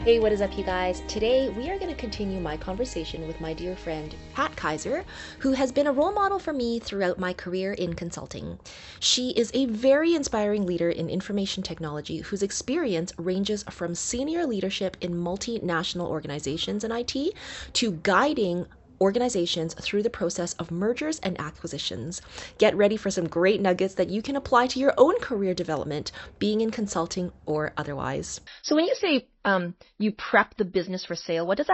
Hey, what is up, you guys? Today, we are going to continue my conversation with my dear friend, Pat Kaiser, who has been a role model for me throughout my career in consulting. She is a very inspiring leader in information technology whose experience ranges from senior leadership in multinational organizations in IT to guiding organizations through the process of mergers and acquisitions. Get ready for some great nuggets that you can apply to your own career development, being in consulting or otherwise. So when you say you prep the business for sale, what does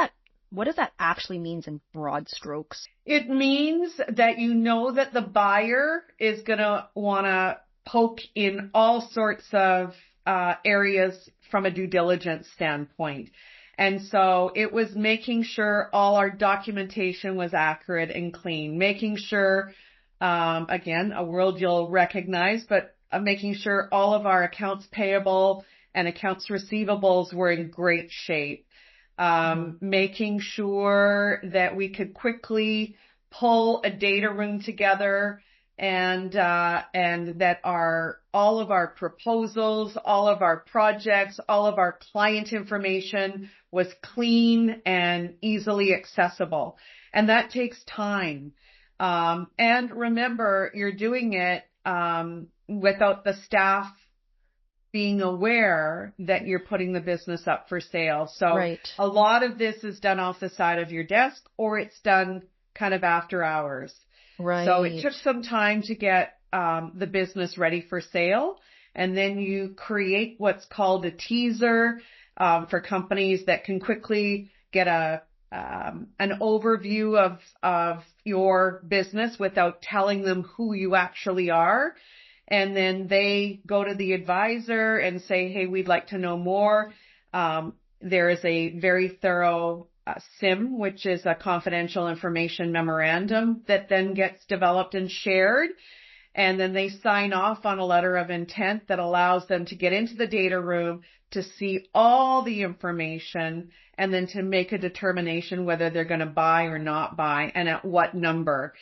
that actually means in broad strokes? It means that you know that the buyer is going to want to poke in all sorts of areas from a due diligence standpoint. And so it was making sure all our documentation was accurate and clean, making sure, again, a word you'll recognize, but making sure all of our accounts payable and accounts receivables were in great shape, making sure that we could quickly pull a data room together and that all of our proposals, all of our projects, all of our client information was clean and easily accessible. And that takes time. And remember, you're doing it without the staff being aware that you're putting the business up for sale. So Right. A lot of this is done off the side of your desk, or it's done kind of after hours. Right. So it took some time to get the business ready for sale. And then you create what's called a teaser for companies that can quickly get an overview of your business without telling them who you actually are. And then they go to the advisor and say, hey, we'd like to know more. There is a very thorough SIM, which is a confidential information memorandum that then gets developed and shared. And then they sign off on a letter of intent that allows them to get into the data room to see all the information and then to make a determination whether they're going to buy or not buy and at what number.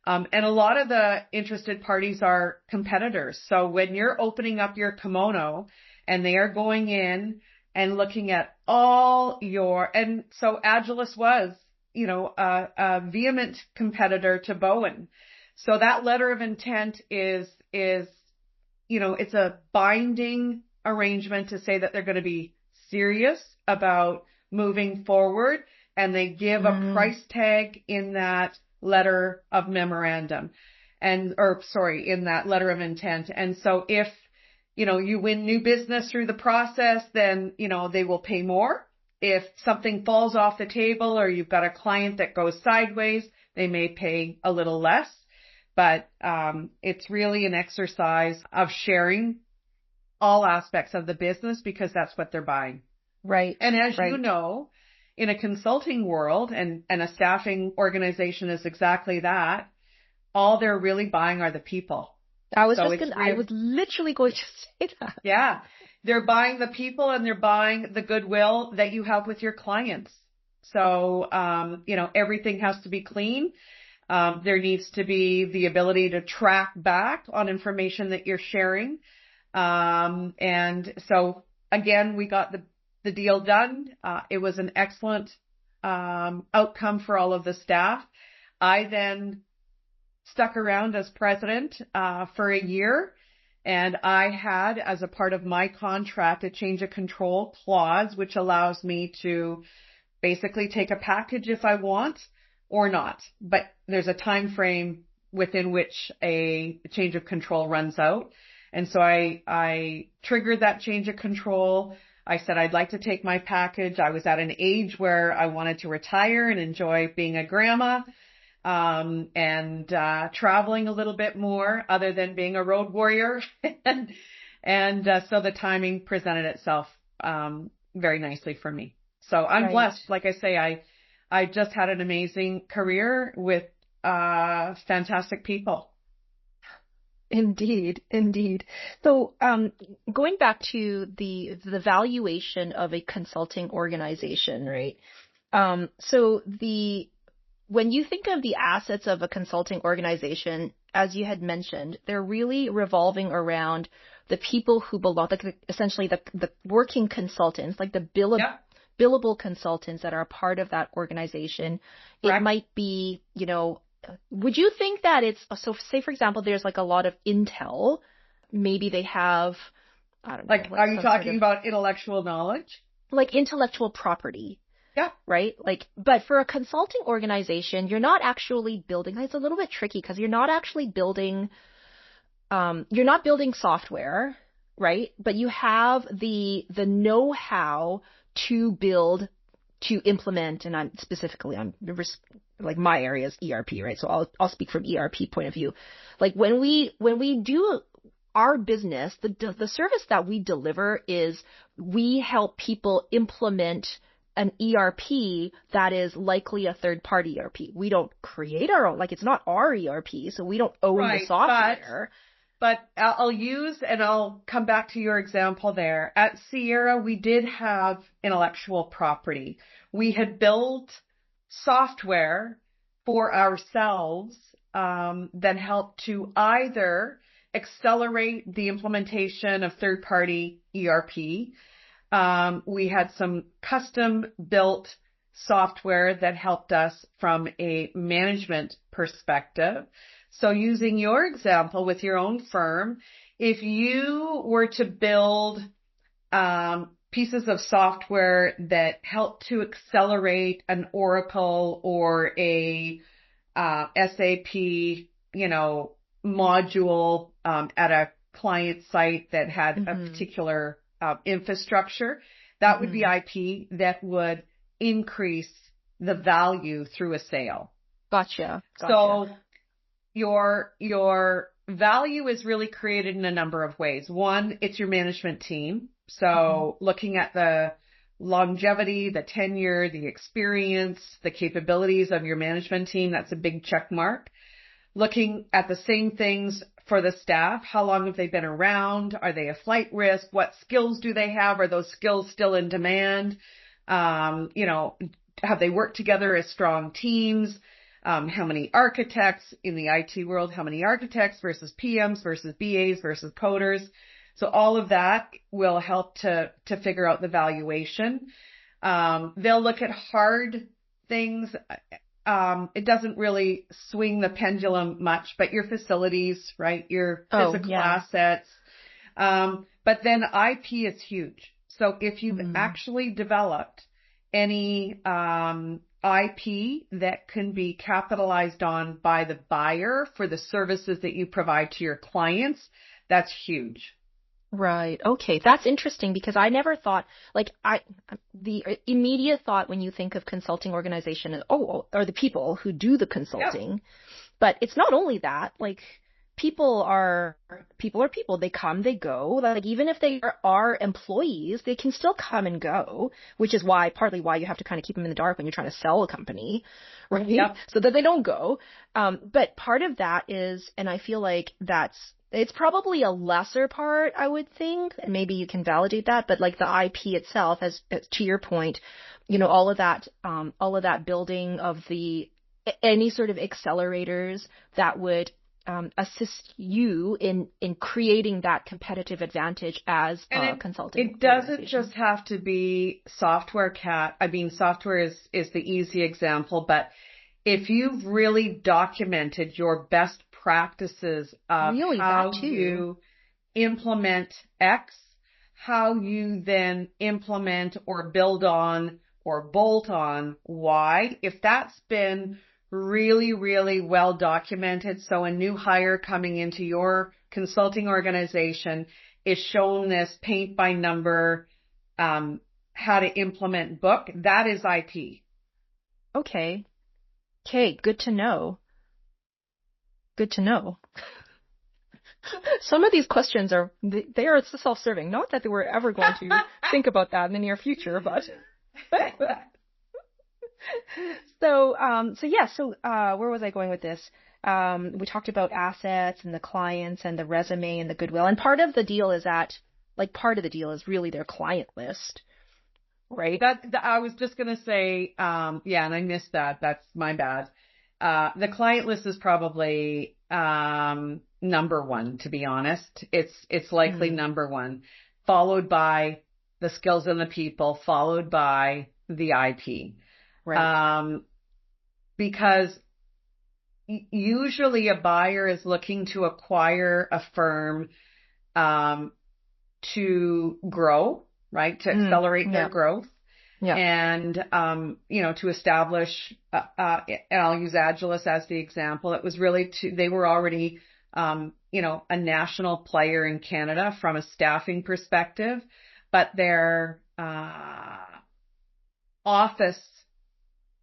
And a lot of the interested parties are competitors. So when you're opening up your kimono and they are going in and looking at all and so Agilus was, a vehement competitor to Bowen. So that letter of intent is, it's a binding arrangement to say that they're going to be serious about moving forward, and they give a price tag in that letter of memorandum in that letter of intent. And so if, you win new business through the process, then, they will pay more. If something falls off the table or you've got a client that goes sideways, they may pay a little less. But it's really an exercise of sharing all aspects of the business because that's what they're buying. Right. And as you know, in a consulting world and a staffing organization is exactly that, all they're really buying are the people. I was literally going to say that. Yeah. They're buying the people and they're buying the goodwill that you have with your clients. So, everything has to be clean. There needs to be the ability to track back on information that you're sharing. And so again, we got the deal done. It was an excellent, outcome for all of the staff. I then stuck around as president, for a year. And I had, as a part of my contract, a change of control clause, which allows me to basically take a package if I want or not. But there's a time frame within which a change of control runs out. And so I triggered that change of control. I said I'd like to take my package. I was at an age where I wanted to retire and enjoy being a grandma, and traveling a little bit more other than being a road warrior. and so the timing presented itself very nicely for me. So I'm blessed. Like I say, I just had an amazing career with fantastic people. Indeed. So, going back to the valuation of a consulting organization, right? When you think of the assets of a consulting organization, as you had mentioned, they're really revolving around the people who belong, like essentially the working consultants, like the billable consultants that are a part of that organization. Correct. It might be, would you think that so say for example, there's like a lot of Intel, maybe they have, I don't know. Like, are you talking about intellectual knowledge? Like intellectual property. Yeah. Right? But for a consulting organization, you're not actually building, it's a little bit tricky because you're not actually building, you're not building software, right? But you have the know-how to build, to implement, and I'm like my area is ERP, right? So I'll speak from ERP point of view. Like when we do our business, the service that we deliver is we help people implement an ERP that is likely a third-party ERP. We don't create our own, like it's not our ERP, so we don't own the software. But I'll come back to your example there. At Sierra, we did have intellectual property. We had built software for ourselves that helped to either accelerate the implementation of third-party ERP. We had some custom built software that helped us from a management perspective. So using your example with your own firm, if you were to build pieces of software that help to accelerate an Oracle or a SAP, module at a client site that had a particular infrastructure, that would be IP that would increase the value through a sale. Gotcha. So your value is really created in a number of ways. One, it's your management team. So looking at the longevity, the tenure, the experience, the capabilities of your management team, that's a big check mark. Looking at the same things for the staff. How long have they been around? Are they a flight risk? What skills do they have? Are those skills still in demand? Have they worked together as strong teams? How many architects in the IT world? How many architects versus PMs versus BAs versus coders? So all of that will help to figure out the valuation. They'll look at hard things. It doesn't really swing the pendulum much, but your facilities, right? Your physical assets. But then IP is huge. So if you've actually developed any IP that can be capitalized on by the buyer for the services that you provide to your clients, that's huge. Right. Okay. That's interesting because I never thought, the immediate thought when you think of consulting organization is, are the people who do the consulting. Yeah. But it's not only that, people are people. They come, they go. Even if they are employees, they can still come and go, which is partly why you have to kind of keep them in the dark when you're trying to sell a company, right? Yep. So that they don't go. But part of that is, and I feel like it's probably a lesser part, I would think, and maybe you can validate that, but the IP itself, as to your point, all of that building of any sort of accelerators that would assist you in creating that competitive advantage as a consultant. It doesn't just have to be software, Kat. I mean, software is the easy example, but if you've really documented your best practices of how you implement X, how you then implement or build on or bolt on Y, if that's been really, really well documented, so a new hire coming into your consulting organization is shown this paint by number, how to implement book, that is IP. Okay, good to know. Good to know. Some of these questions are self-serving. Not that they were ever going to think about that in the near future, but. So where was I going with this? We talked about assets and the clients and the resume and the goodwill. And part of the deal is really their client list, right? I was just going to say, and I missed that. That's my bad. The client list is probably number one, to be honest. It's likely number one, followed by the skills and the people, followed by the IP. Right. Because usually a buyer is looking to acquire a firm to grow, right? To accelerate their growth. Yeah. And, to establish, and I'll use Agilus as the example. It was really they were already, a national player in Canada from a staffing perspective, but their, office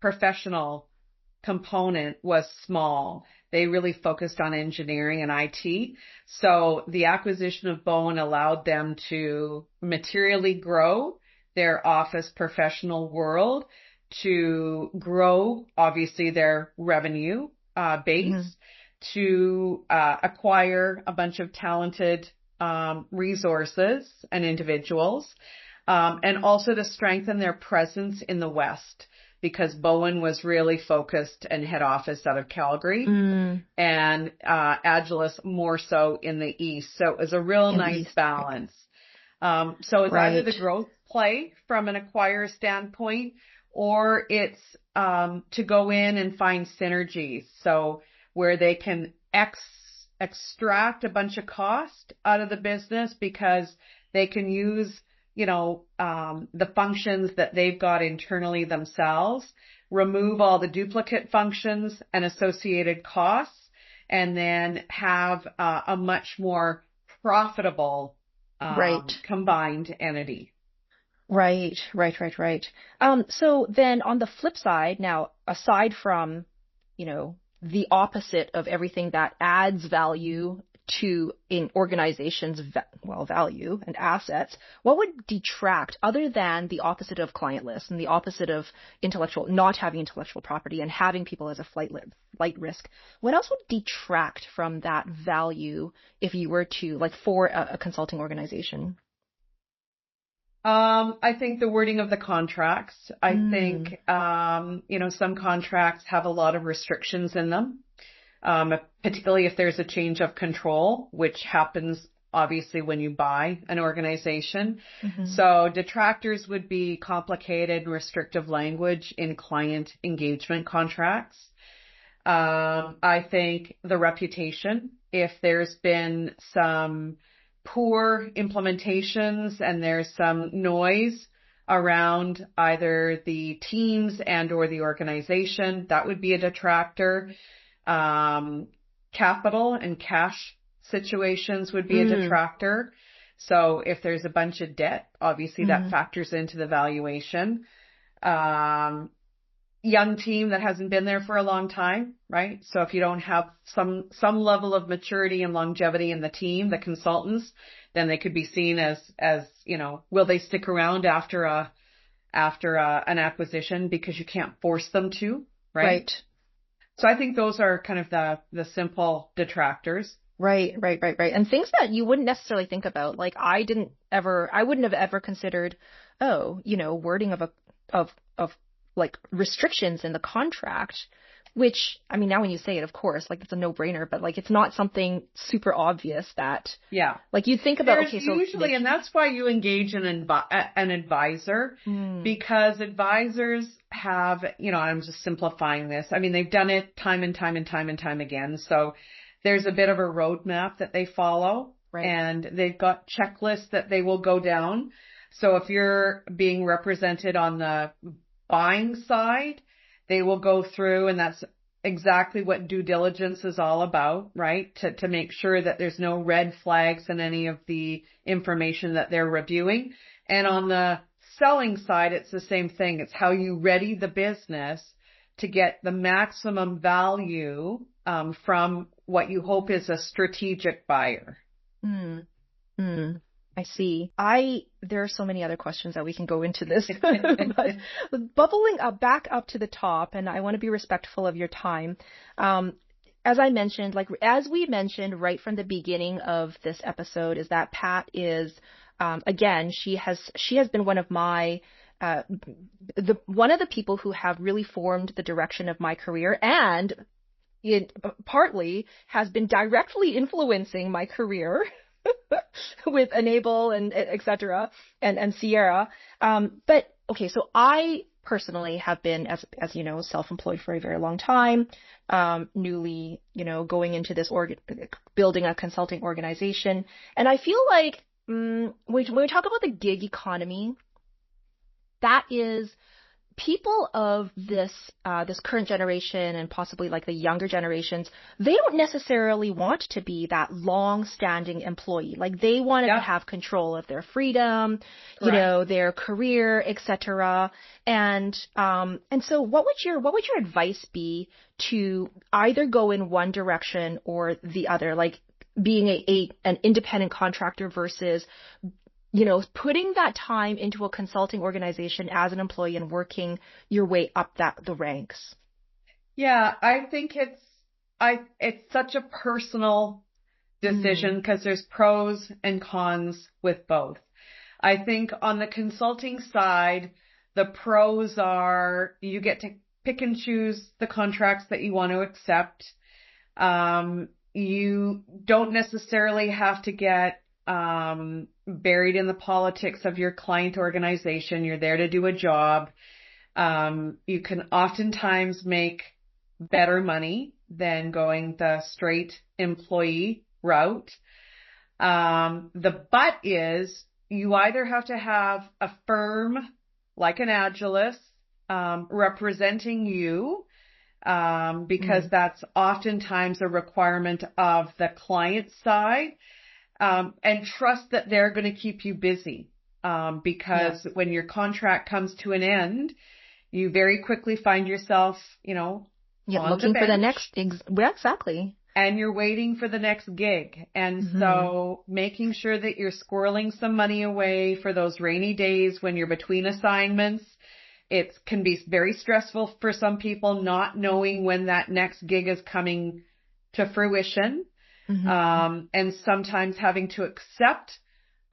professional component was small. They really focused on engineering and IT. So the acquisition of Bowen allowed them to materially grow their office professional world, to grow, obviously, their revenue base, to acquire a bunch of talented resources and individuals, and also to strengthen their presence in the West, because Bowen was really focused and head office out of Calgary, and Agilus more so in the East. So it was a real nice balance. So it's either the growth play from an acquirer standpoint, or it's to go in and find synergies. So where they can extract a bunch of cost out of the business because they can use the functions that they've got internally themselves, remove all the duplicate functions and associated costs, and then have a much more profitable combined entity. Right. So then on the flip side, now, aside from, the opposite of everything that adds value to in organizations, value and assets, what would detract, other than the opposite of client lists and the opposite of not having intellectual property and having people as a flight risk, what else would detract from that value if you were to, for a consulting organization? I think the wording of the contracts. I think, some contracts have a lot of restrictions in them. Particularly if there's a change of control, which happens obviously when you buy an organization. So detractors would be complicated, restrictive language in client engagement contracts. I think the reputation, if there's been some poor implementations and there's some noise around either the teams and or the organization, that would be a detractor. Capital and cash situations would be a detractor. So if there's a bunch of debt, obviously that factors into the valuation. Young team that hasn't been there for a long time, right? So if you don't have some level of maturity and longevity in the team, the consultants, then they could be seen as will they stick around after an acquisition, because you can't force them to, right? So I think those are kind of the simple detractors. Right. And things that you wouldn't necessarily think about. Like I wouldn't have ever considered, wording of restrictions in the contract, which, I mean, now when you say it, of course, it's a no-brainer, but it's not something super obvious that, you think about, so usually, and that's why you engage an advisor, because advisors have, I'm just simplifying this. I mean, they've done it time and time again. So there's a bit of a roadmap that they follow, and they've got checklists that they will go down. So if you're being represented on the buying side, they will go through, and that's exactly what due diligence is all about, right? To make sure that there's no red flags in any of the information that they're reviewing. And on the selling side, it's the same thing. It's how you ready the business to get the maximum value from what you hope is a strategic buyer. I see. There are so many other questions that we can go into this, but bubbling back up to the top, and I want to be respectful of your time. As I mentioned, as we mentioned right from the beginning of this episode, is that Pat is, again, she has been one of my, one of the people who have really formed the direction of my career, and it partly has been directly influencing my career with Enable and et cetera, and Sierra. But okay, so I personally have been, as you know, self-employed for a very long time, newly, going into this building a consulting organization. And I feel like when we talk about the gig economy, that is people of this current generation and possibly like the younger generations, they don't necessarily want to be that long-standing employee. Like they want to have control of their freedom, their career, etc. And so what would your advice be to either go in one direction or the other, like being an independent contractor versus putting that time into a consulting organization as an employee and working your way up the ranks? Yeah, I think it's such a personal decision because there's pros and cons with both. I think on the consulting side, the pros are you get to pick and choose the contracts that you want to accept. You don't necessarily have to get buried in the politics of your client organization. You're there to do a job. You can oftentimes make better money than going the straight employee route. The but is you either have to have a firm like an Agilus representing you, because that's oftentimes a requirement of the client side. And trust that they're going to keep you busy, because when your contract comes to an end, you very quickly find yourself, on looking for the next, exactly. And you're waiting for the next gig. And so making sure that you're squirreling some money away for those rainy days when you're between assignments. It can be very stressful for some people not knowing when that next gig is coming to fruition. And sometimes having to accept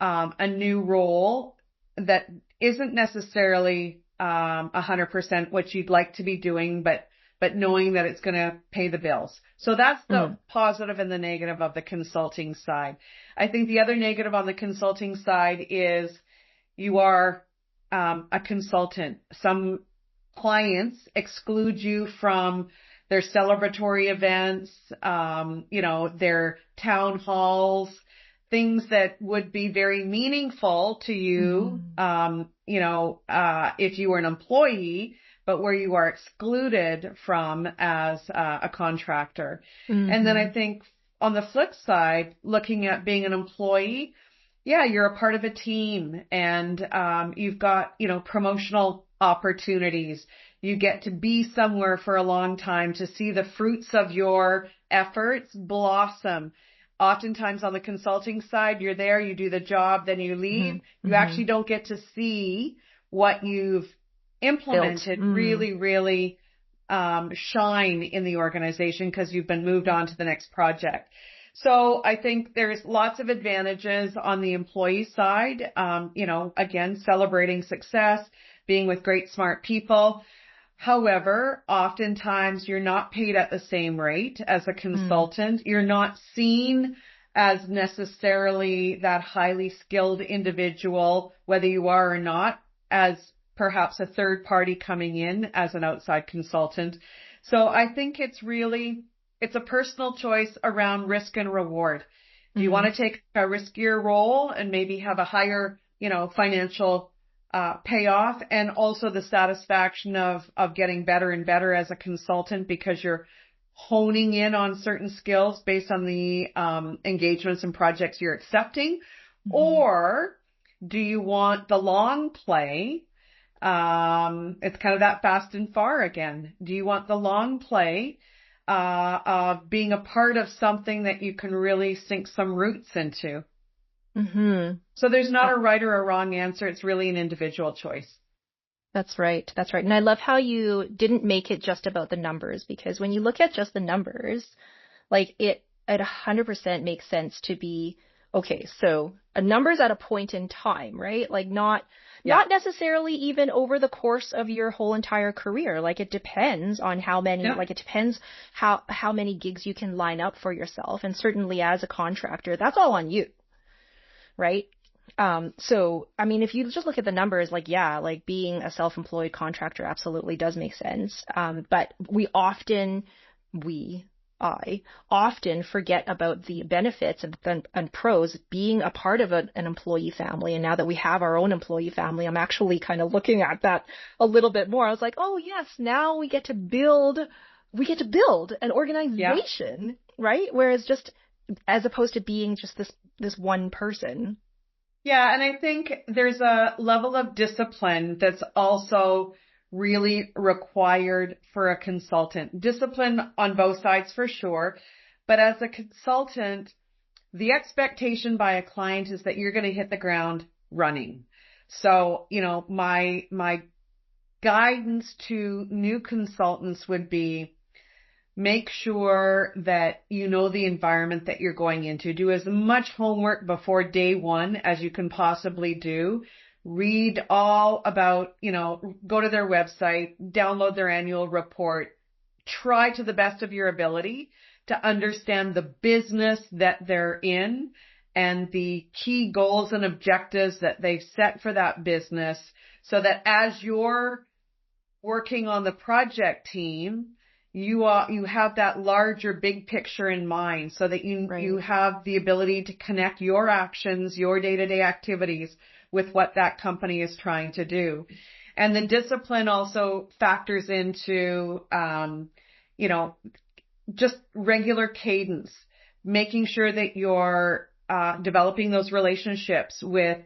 a new role that isn't necessarily 100% what you'd like to be doing, but knowing that it's going to pay the bills. So that's the positive and the negative of the consulting side. I think the other negative on the consulting side is you are a consultant. Some clients exclude you from their celebratory events, their town halls, things that would be very meaningful to you, if you were an employee, but where you are excluded from as a contractor. And then I think on the flip side, looking at being an employee, you're a part of a team and you've got, promotional opportunities. You get to be somewhere for a long time to see the fruits of your efforts blossom. Oftentimes on the consulting side, you're there, you do the job, then you leave. You actually don't get to see what you've implemented really, really shine in the organization because you've been moved on to the next project. So I think there's lots of advantages on the employee side. Again, celebrating success, being with great, smart people. However, oftentimes you're not paid at the same rate as a consultant. You're not seen as necessarily that highly skilled individual, whether you are or not, as perhaps a third party coming in as an outside consultant. So I think it's a personal choice around risk and reward. Do you want to take a riskier role and maybe have a higher, financial payoff, and also the satisfaction of getting better and better as a consultant because you're honing in on certain skills based on the engagements and projects you're accepting? Or do you want the long play? It's kind of that fast and far again. Do you want the long play of being a part of something that you can really sink some roots into? So there's not a right or a wrong answer. It's really an individual choice. That's right. That's right. And I love how you didn't make it just about the numbers, because when you look at just the numbers, like it 100% makes sense to be, okay, so a number's at a point in time, right? Like not necessarily even over the course of your whole entire career. Like it depends on how many, like it depends how many gigs you can line up for yourself. And certainly as a contractor, that's all on you. right? So, I mean, if you just look at the numbers, like, yeah, like being a self-employed contractor absolutely does make sense. But I often forget about the benefits and pros being a part of an employee family. And now that we have our own employee family, I'm actually kind of looking at that a little bit more. I was like, oh yes, now we get to build an organization, right? Whereas just as opposed to being just this one person. Yeah, and I think there's a level of discipline that's also really required for a consultant. Discipline on both sides for sure, but as a consultant, the expectation by a client is that you're going to hit the ground running. So, my guidance to new consultants would be, make sure that you know the environment that you're going into. Do as much homework before day one as you can possibly do. Read all about, go to their website, download their annual report. Try to the best of your ability to understand the business that they're in and the key goals and objectives that they've set for that business, so that as you're working on the project team, you have that larger big picture in mind, so that you have the ability to connect your actions, your day-to-day activities with what that company is trying to do. And the discipline also factors into, just regular cadence, making sure that you're developing those relationships with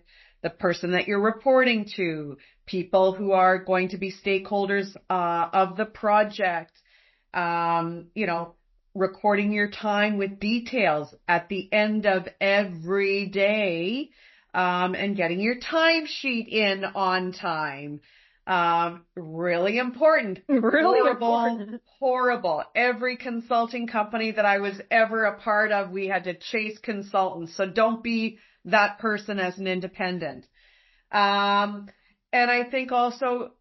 the person that you're reporting to, people who are going to be stakeholders of the project. Recording your time with details at the end of every day, and getting your timesheet in on time. Really important. Horrible. Every consulting company that I was ever a part of, we had to chase consultants. So don't be that person as an independent. And I think also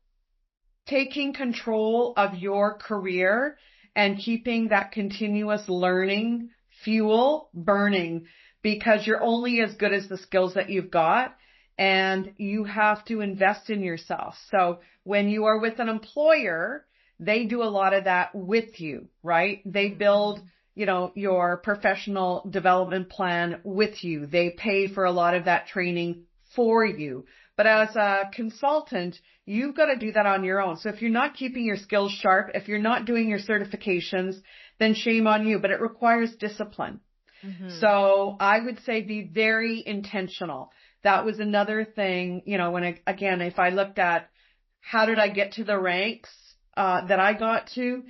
taking control of your career and keeping that continuous learning fuel burning, because you're only as good as the skills that you've got, and you have to invest in yourself. So when you are with an employer, they do a lot of that with you, right? They build, your professional development plan with you. They pay for a lot of that training for you. But as a consultant, you've got to do that on your own. So if you're not keeping your skills sharp, if you're not doing your certifications, then shame on you. But it requires discipline. Mm-hmm. So I would say be very intentional. That was another thing, if I looked at how did I get to the ranks that I got to,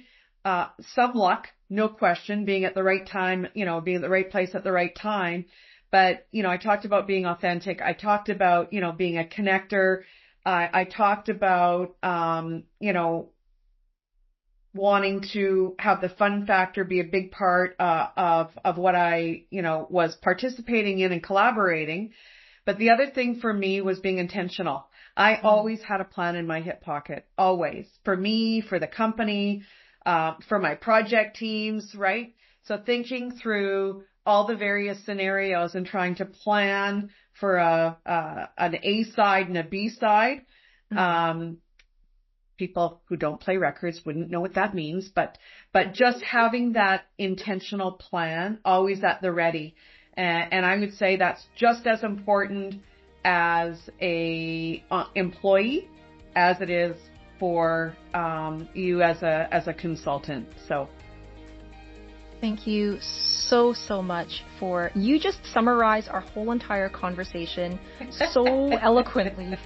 some luck, no question, being at the right time, being at the right place at the right time. But, I talked about being authentic. I talked about, being a connector. I talked about, wanting to have the fun factor be a big part of what I, was participating in and collaborating. But the other thing for me was being intentional. I always had a plan in my hip pocket, always. For me, for the company, for my project teams, right? So thinking through all the various scenarios and trying to plan for an A side and a B side. Mm-hmm. People who don't play records wouldn't know what that means, but just having that intentional plan always at the ready. And I would say that's just as important as a employee as it is for you as a consultant. So thank you so much for, you just summarized our whole entire conversation so eloquently.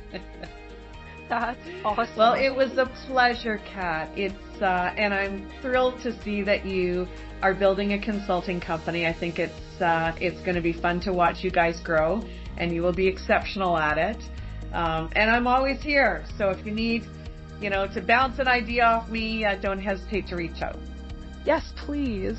That's awesome. Well, it was a pleasure, Kat. It's and I'm thrilled to see that you are building a consulting company. I think it's going to be fun to watch you guys grow, and you will be exceptional at it. And I'm always here. So if you need, to bounce an idea off me, don't hesitate to reach out. Yes, please.